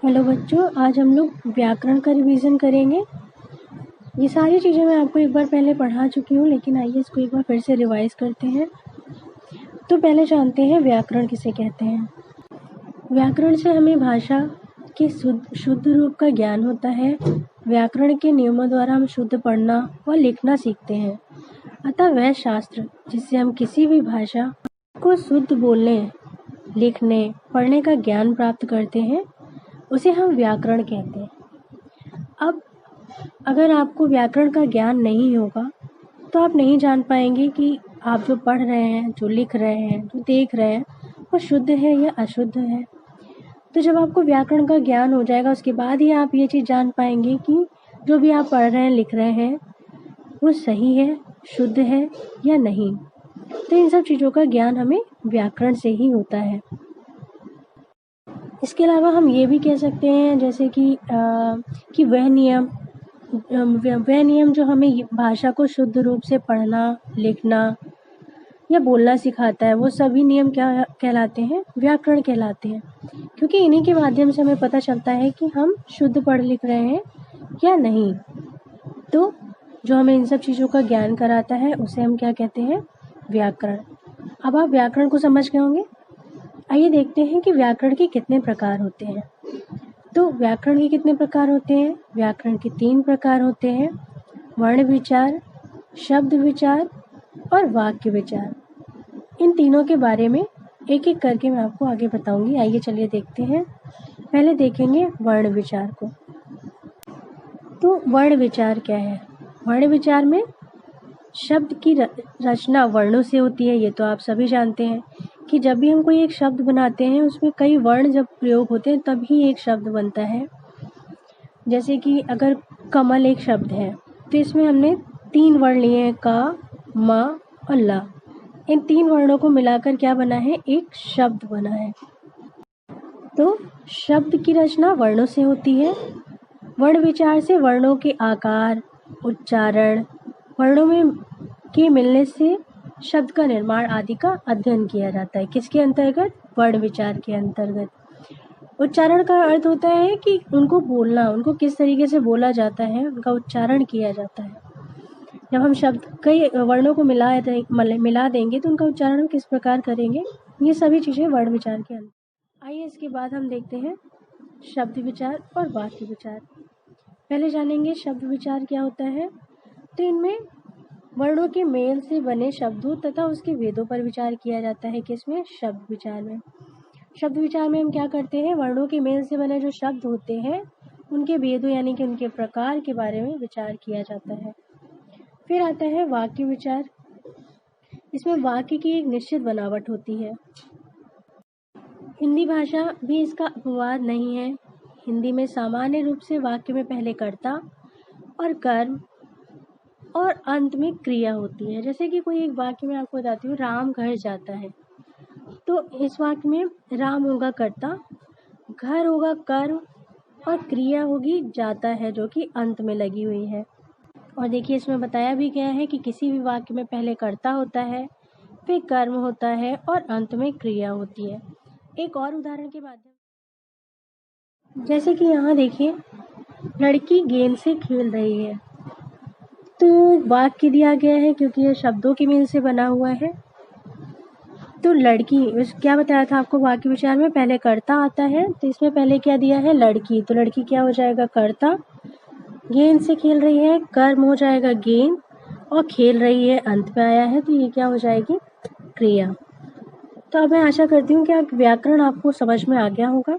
Hello बच्चों, आज हम लोग व्याकरण का रिवीजन करेंगे। ये सारी चीज़ें मैं आपको एक बार पहले पढ़ा चुकी हूँ, लेकिन आइए इसको एक बार फिर से रिवाइज करते हैं। तो पहले जानते हैं व्याकरण किसे कहते हैं। व्याकरण से हमें भाषा के शुद्ध रूप का ज्ञान होता है। व्याकरण के नियमों द्वारा हम शुद्ध पढ़ना व लिखना सीखते हैं। अतः वह शास्त्र जिससे हम किसी भी भाषा को शुद्ध बोलने, लिखने, पढ़ने का ज्ञान प्राप्त करते हैं, उसे हम व्याकरण कहते हैं। अब अगर आपको व्याकरण का ज्ञान नहीं होगा तो आप नहीं जान पाएंगे कि आप जो पढ़ रहे हैं, जो लिख रहे हैं, जो देख रहे हैं, वो शुद्ध है या अशुद्ध है। तो जब आपको व्याकरण का ज्ञान हो जाएगा, उसके बाद ही आप ये चीज़ जान पाएंगे कि जो भी आप पढ़ रहे हैं, लिख रहे हैं, वो सही है, शुद्ध है या नहीं। तो इन सब चीज़ों का ज्ञान हमें व्याकरण से ही होता है। इसके अलावा हम ये भी कह सकते हैं जैसे कि वह नियम जो हमें भाषा को शुद्ध रूप से पढ़ना, लिखना या बोलना सिखाता है, वो सभी नियम क्या कहलाते हैं? व्याकरण कहलाते हैं। क्योंकि इन्हीं के माध्यम से हमें पता चलता है कि हम शुद्ध पढ़ लिख रहे हैं या नहीं। तो जो हमें इन सब चीज़ों का ज्ञान कराता है, उसे हम क्या कहते हैं? व्याकरण। अब आप व्याकरण को समझ गए होंगे। आइए देखते हैं कि व्याकरण के कितने प्रकार होते हैं। तो व्याकरण के कितने प्रकार होते हैं? व्याकरण के 3 प्रकार होते हैं: वर्ण विचार, शब्द विचार और वाक्य विचार। इन तीनों के बारे में एक एक करके मैं आपको आगे बताऊंगी। आइए चलिए देखते हैं। पहले देखेंगे वर्ण विचार को। तो वर्ण विचार क्या है? वर्ण विचार में शब्द की रचना वर्णों से होती है। ये तो आप सभी जानते हैं कि जब भी हम कोई एक शब्द बनाते हैं, उसमें कई वर्ण जब प्रयोग होते हैं तभी एक शब्द बनता है। जैसे कि अगर कमल एक शब्द है, तो इसमें हमने 3 वर्ण लिए हैं, का, म और ला। इन 3 वर्णों को मिलाकर क्या बना है? एक शब्द बना है। तो शब्द की रचना वर्णों से होती है। वर्ण विचार से वर्णों के आकार, उच्चारण, वर्णों में के मिलने से शब्द का निर्माण आदि का अध्ययन किया जाता है। किसके अंतर्गत? वर्ण विचार के अंतर्गत। उच्चारण का अर्थ होता है कि उनको बोलना, उनको किस तरीके से बोला जाता है, उनका उच्चारण किया जाता है। जब हम शब्द कई वर्णों को मिला देंगे तो उनका उच्चारण हम किस प्रकार करेंगे, ये सभी चीज़ें वर्ण विचार के अंदर। आइए इसके बाद हम देखते हैं शब्द विचार और वाक्य विचार। पहले जानेंगे शब्द विचार क्या होता है। तो इनमें वर्णों के मेल से बने शब्दों तथा उसके भेदों पर विचार किया जाता है। किसमें? शब्द विचार में। शब्द विचार में हम क्या करते हैं? वर्णों के मेल से बने जो शब्द होते हैं, उनके भेदों यानी कि उनके प्रकार के बारे में विचार किया जाता है। फिर आता है वाक्य विचार। इसमें वाक्य की एक निश्चित बनावट होती है। हिंदी भाषा भी इसका अपवाद नहीं है। हिंदी में सामान्य रूप से वाक्य में पहले कर्ता और कर्म और अंत में क्रिया होती है। जैसे कि कोई एक वाक्य में आपको बताती हूँ, राम घर जाता है। तो इस वाक्य में राम होगा कर्ता, घर होगा कर्म और क्रिया होगी जाता है, जो कि अंत में लगी हुई है। और देखिए इसमें बताया भी गया है कि किसी भी वाक्य में पहले कर्ता होता है, फिर कर्म होता है और अंत में क्रिया होती है। एक और उदाहरण के माध्यम, जैसे कि यहाँ देखिए, लड़की गेंद से खेल रही है। तो वाक्य दिया गया है क्योंकि यह शब्दों के मेल से बना हुआ है। तो लड़की, क्या बताया था आपको वाक्य विचार में? पहले कर्ता आता है, तो इसमें पहले क्या दिया है? लड़की। तो लड़की क्या हो जाएगा? कर्ता। गेंद से खेल रही है, कर्म हो जाएगा गेंद, और खेल रही है अंत में आया है, तो ये क्या हो जाएगी? क्रिया। तो अब मैं आशा करती हूँ कि व्याकरण आपको समझ में आ गया होगा।